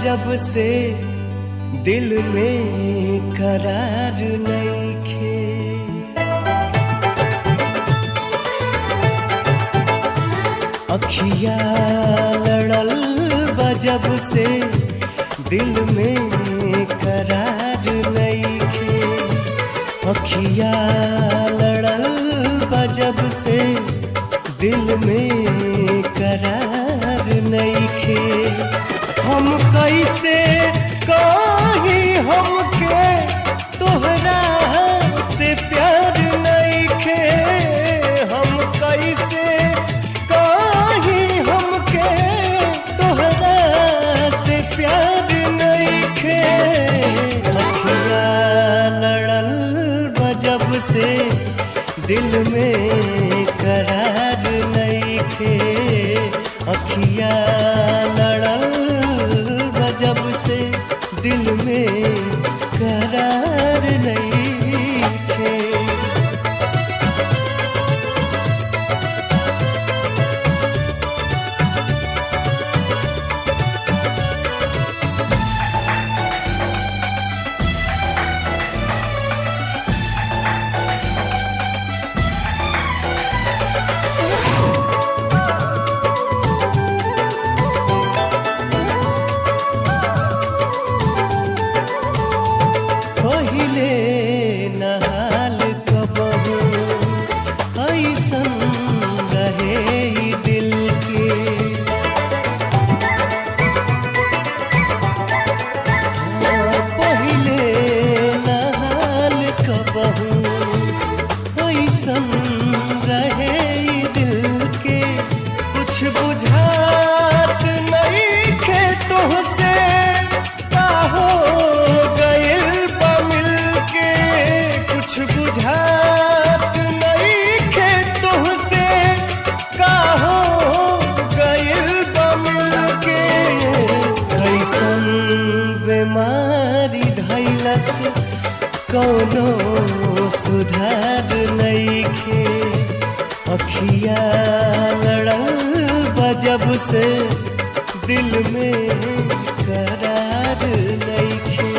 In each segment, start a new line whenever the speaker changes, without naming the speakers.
जब से दिल में करार नइखे। अखिया लड़ल बा जब से दिल में करार नइखे। अखिया लड़ल बा जब से दिल में करार नइखे। हम कैसे कहीं हमके तोहरा से प्यार नइखे। हम कैसे कहीं हमके तोहरा से प्यार नइखे। अखिया लड़ल बा जब से दिल में करार नइखे। अखिया लड़ल बा जब से दिल में करार नइखे। पहिले नहाल कबहू ऐसन रहे ई दिल के। पहिले नहाल कबहू ऐसन रहे ई दिल के। कुछ बुझात नइखे तोहसे का हो गइल कुछ बुझात नइखे तोहसे का हो गइल बा मिलके। कैसन बीमारी धइलस कौनो सुधार नइखे। अखिया लड़ल बा जब से दिल में करार नइखे।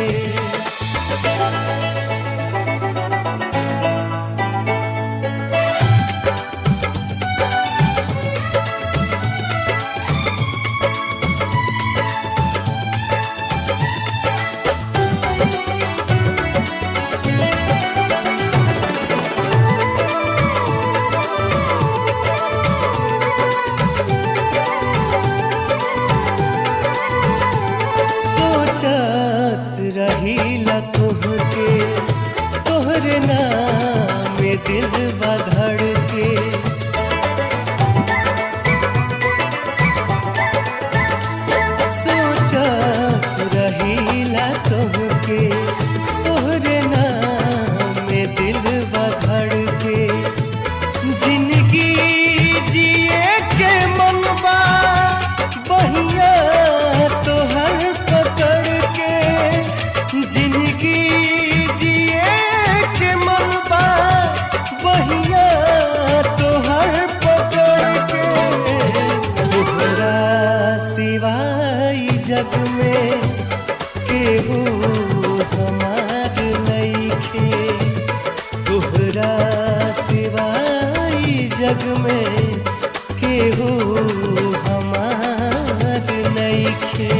सोचत रहीला तोहके तोहरे नाम में दिल बधड़ के। सोचत रहीला तोहके तोहरे नाम में दिल बधड़ के। जिंदगी जिए के मनवा बहिया तोहर पकड़ के। जिंदगी जिए के मनवा बहिया तोहर पकड़ के। तोहरा सिवाय जग में केहू हमार नइखे। तोहरा सिवाय जग में केहू हमार नइखे।